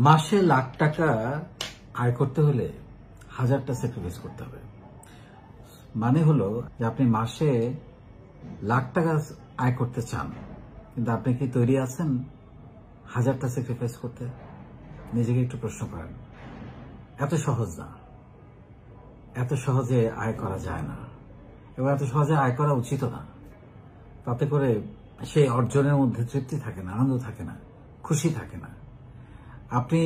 মাসে লাখ টাকা আয় করতে হলে হাজারটা স্যাক্রিফাইস করতে হবে। মানে হলো যে আপনি মাসে লাখ টাকা আয় করতে চান, কিন্তু আপনি কি তৈরি আছেন হাজারটা স্যাক্রিফাইস করতে? নিজেকে একটু প্রশ্ন করেন। এত সহজ না, এত সহজে আয় করা যায় না, এবং এত সহজে আয় করা উচিত না। তাতে করে সেই অর্জনের মধ্যে তৃপ্তি থাকে না, আনন্দ থাকে না, খুশি থাকে না। আপনি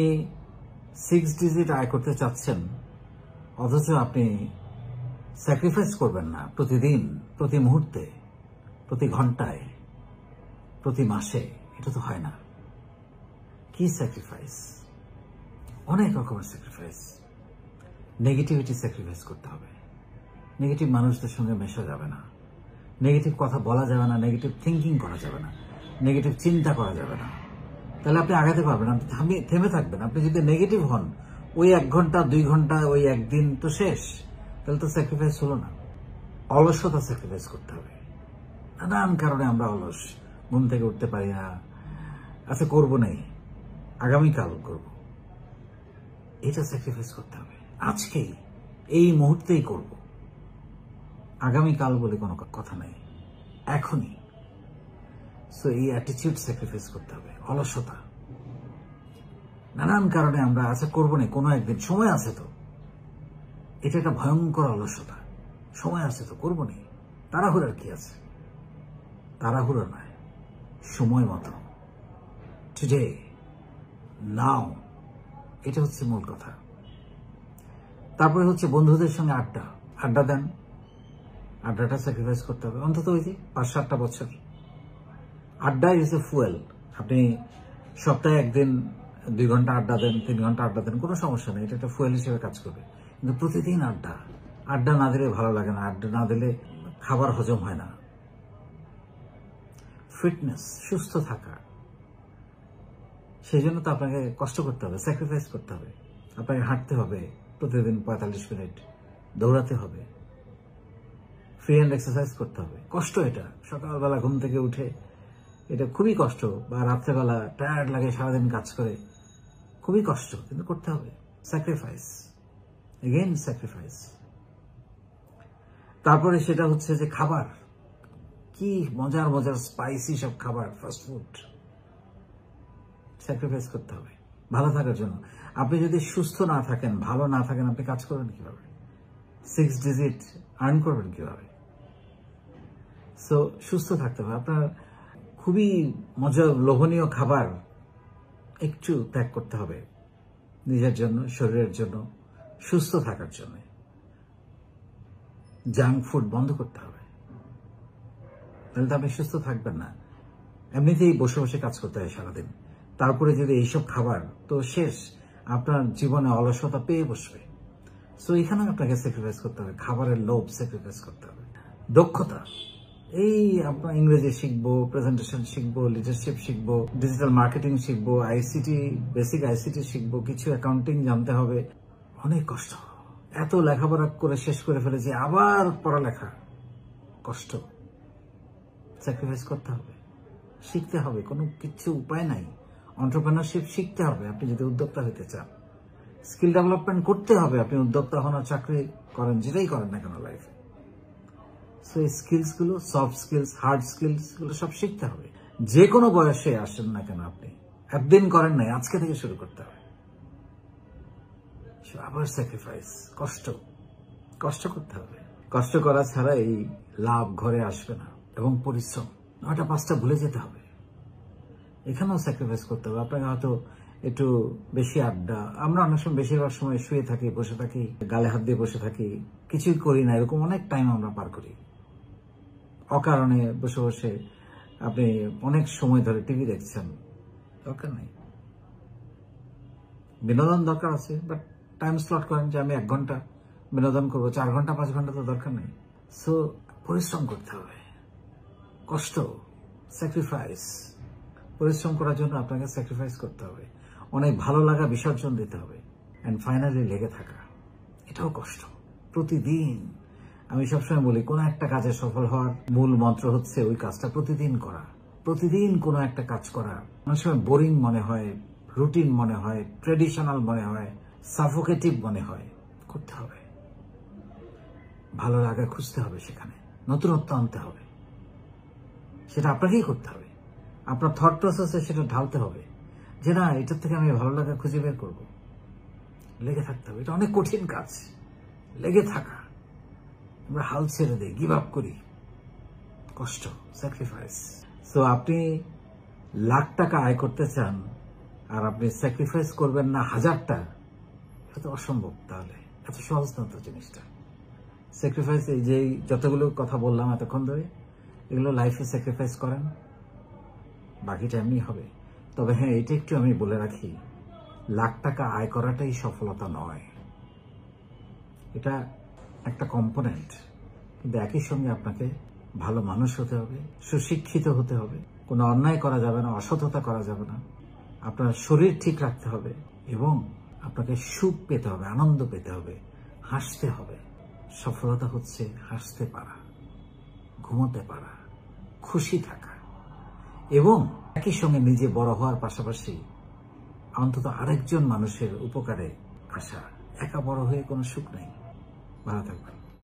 6 ডিজিট আয় করতে চাচ্ছেন, অথচ আপনি স্যাক্রিফাইস করবেন না প্রতিদিন, প্রতি মুহূর্তে, প্রতি ঘন্টায়, প্রতি মাসে। এটা তো হয় না। কি স্যাক্রিফাইস? অনেক রকমের স্যাক্রিফাইস। নেগেটিভিটি স্যাক্রিফাইস করতে হবে। নেগেটিভ মানুষদের সঙ্গে মেশা যাবে না, নেগেটিভ কথা বলা যাবে না, নেগেটিভ থিঙ্কিং করা যাবে না, নেগেটিভ চিন্তা করা যাবে না। তাহলে আপনি আগাতে পারবেন, আপনি থেমে থাকবেন। আপনি যদি নেগেটিভ হন, ওই 1 ঘন্টা 2 ঘন্টা, ওই একদিন তো শেষ, তাহলে তো স্যাক্রিফাইস হলো না। অলসতা স্যাক্রিফাইস করতে হবে। নানান কারণে আমরা অলস, ঘুম থেকে উঠতে পারি না, আচ্ছা করবো নাই, আগামীকাল করব, এটা স্যাক্রিফাইস করতে হবে। আজকেই, এই মুহূর্তেই করব, আগামীকাল বলে কোনো কথা নাই, এখনই। সো এই অ্যাটিটিউড স্যাক্রিফাইস করতে হবে। অলসতা, নানান কারণে আমরা আচ্ছা করবো না, কোনো একদিন, সময় আছে তো। এটা একটা ভয়ঙ্কর অলসতা। সময় আছে তো, করবো না, তাড়াহুড়ার কি আছে? তাড়াহুড়ো নয়, সময় মতো, টুডে, নাও, এটা হচ্ছে মূল কথা। তারপরে হচ্ছে বন্ধুদের সঙ্গে আড্ডা দেন। আড্ডাটা স্যাক্রিফাইস করতে হবে, অন্তত ওই যে 5-7টা বছর। আড্ডা ইজ এ ফুয়েল। আপনি সপ্তাহে একদিন 2 ঘন্টা আড্ডা দেন, 3 ঘন্টা আড্ডা দেন, কোনো সমস্যা নেই, এটা একটা ফুয়েল হিসেবে কাজ করবে। কিন্তু প্রতিদিন আড্ডা না দিলে ভালো লাগে না। আড্ডা না দিলে খাবার হজম হয় না। ফিটনেস, সুস্থ থাকা, সেই জন্য তো আপনাকে কষ্ট করতে হবে, স্যাক্রিফাইস করতে হবে। আপনাকে হাঁটতে হবে প্রতিদিন 45 মিনিট, দৌড়াতে হবে, ফ্রি হ্যান্ড এক্সারসাইজ করতে হবে। কষ্ট এটা। সকালবেলা ঘুম থেকে উঠে এটা খুবই কষ্ট, বা রাত্রেবেলা টায়ার্ড লাগে, সারাদিন কাজ করে, খুবই কষ্ট, কিন্তু করতে হবে। Sacrifice, again sacrifice. তারপরে সেটা হচ্ছে যে খাবার, কি মজার মজার স্পাইসি সব খাবার, ফাস্ট ফুড, স্যাক্রিফাইস করতে হবে ভালো থাকার জন্য। আপনি যদি সুস্থ না থাকেন, ভালো না থাকেন, আপনি কাজ করবেন কিভাবে? 6 ডিজিট আর্ন করবেন কিভাবে? সো সুস্থ থাকতে হবে। আপনার খুবই মজার লোভনীয় খাবার একটু ত্যাগ করতে হবে নিজের জন্য, শরীরের জন্য, সুস্থ থাকার জন্য। জাঙ্ক ফুড বন্ধ করতে হবে, তাহলে তো আপনি সুস্থ থাকবেন না। এমনিতেই বসে বসে কাজ করতে হয় সারাদিন, তারপরে যদি এইসব খাবার, তো শেষ, আপনার জীবনে অলসতা পেয়ে বসবে। সো এখানে আপনাকে স্যাক্রিফাইস করতে হবে, খাবারের লোভ স্যাক্রিফাইস করতে হবে। দক্ষতা, এই আপনার ইংরেজি শিখবো, প্রেজেন্টেশন শিখবো, লিডারশিপ শিখবো, ডিজিটাল মার্কেটিং শিখবো, আইসিটি, বেসিক আইসিটি শিখবো, কিছু অ্যাকাউন্টিং জানতে হবে। অনেক কষ্ট। এত লেখাপড়া করে শেষ করে ফেলেছি, আবার পড়ালেখা, কষ্ট। স্যাক্রিফাইস করতে হবে, শিখতে হবে, কোনো কিছু উপায় নাই। এন্টারপ্রেনারশিপ শিখতে হবে আপনি যদি উদ্যোক্তা হতে চান। স্কিল ডেভেলপমেন্ট করতে হবে, আপনি উদ্যোক্তা হন আর চাকরি করেন, যেটাই করেন না কেন লাইফে। সো এই স্কিলসগুলো, সফট স্কিলস, হার্ড স্কিলস গুলো সব শিখতে হবে। যে কোনো বয়সে আসেন না কেন আপনি, একদিন করেন নাই, আজকে থেকে শুরু করতে হবে। আবার স্যাক্রিফাইস, কষ্ট করতে হবে। কষ্ট করা ছাড়া এই লাভ ঘরে আসবে না। এবং পরিশ্রম, 9টা 5টা ভুলে যেতে হবে, এখানেও স্যাক্রিফাইস করতে হবে। আপনাকে হয়তো একটু বেশি আড্ডা, আমরা অনেক সময় বেশিরভাগ সময় শুয়ে থাকি, বসে থাকি, গালে হাত দিয়ে বসে থাকি, কিছুই করি না, এরকম অনেক টাইম আমরা পার করি অকারণে। বসে বসে আপনি অনেক সময় ধরে টিভি দেখছেন, দরকার নেই। বিনোদন দরকার আছে, বাট টাইম স্লট করেন যে আমি 1 ঘন্টা বিনোদন করবো, 4 ঘন্টা 5 ঘন্টা তো দরকার নেই। সো পরিশ্রম করতে হবে, কষ্ট, স্যাক্রিফাইস। পরিশ্রম করার জন্য আপনাকে স্যাক্রিফাইস করতে হবে, অনেক ভালো লাগা বিসর্জন দিতে হবে, এন্ড ফাইনালি লেগে থাকা, এটাও কষ্ট। প্রতিদিন, আমি সবসময় বলি, কোনো একটা কাজে সফল হওয়ার মূল মন্ত্র হচ্ছে ওই কাজটা প্রতিদিন করা। প্রতিদিন কোনো একটা কাজ করা। অনেক সময় বোরিং মনে হয়, রুটিন মনে হয়, ট্রেডিশনাল মনে হয়, সাফোকেটিভ মনে হয়, করতে হবে। ভালো লাগা খুঁজতে হবে, সেখানে নতুনত্ব আনতে হবে। সেটা আপনাকেই করতে হবে। আপনার থট প্রসেসে সেটা ঢালতে হবে যে না, এটার থেকে আমি ভালো লাগা খুঁজে বের করব। লেগে থাকতে হবে। এটা অনেক কঠিন কাজ, লেগে থাকা। আমরা হাল ছেড়ে দিই, গিভ আপ করি। কষ্ট, স্যাক্রিফাইস। সো আপনি লাখ টাকা আয় করতে চান আর আপনি স্যাক্রিফাইস করবেন না 1000টা, এটা তো অসম্ভব। তাহলে এত সহজ না তো জিনিসটা। স্যাক্রিফাইস, এই যে যতগুলো কথা বললাম এতক্ষণ ধরে, এগুলো লাইফে স্যাক্রিফাইস করেন, বাকিটা এমনি হবে। তবে হ্যাঁ, এটা একটু আমি বলে রাখি, লাখ টাকা আয় করাটাই সফলতা নয়। এটা একটা কম্পোনেন্ট, কিন্তু একই সঙ্গে আপনাকে ভালো মানুষ হতে হবে, সুশিক্ষিত হতে হবে, কোনো অন্যায় করা যাবে না, অসততা করা যাবে না, আপনার শরীর ঠিক রাখতে হবে এবং আপনাকে সুখ পেতে হবে, আনন্দ পেতে হবে, হাসতে হবে। সফলতা হচ্ছে হাসতে পারা, ঘুমোতে পারা, খুশি থাকা এবং একই সঙ্গে নিজে বড় হওয়ার পাশাপাশি অন্তত আরেকজন মানুষের উপকারে আসা। একা বড় হয়ে কোনো সুখ নেই। ভালো থাকবেন।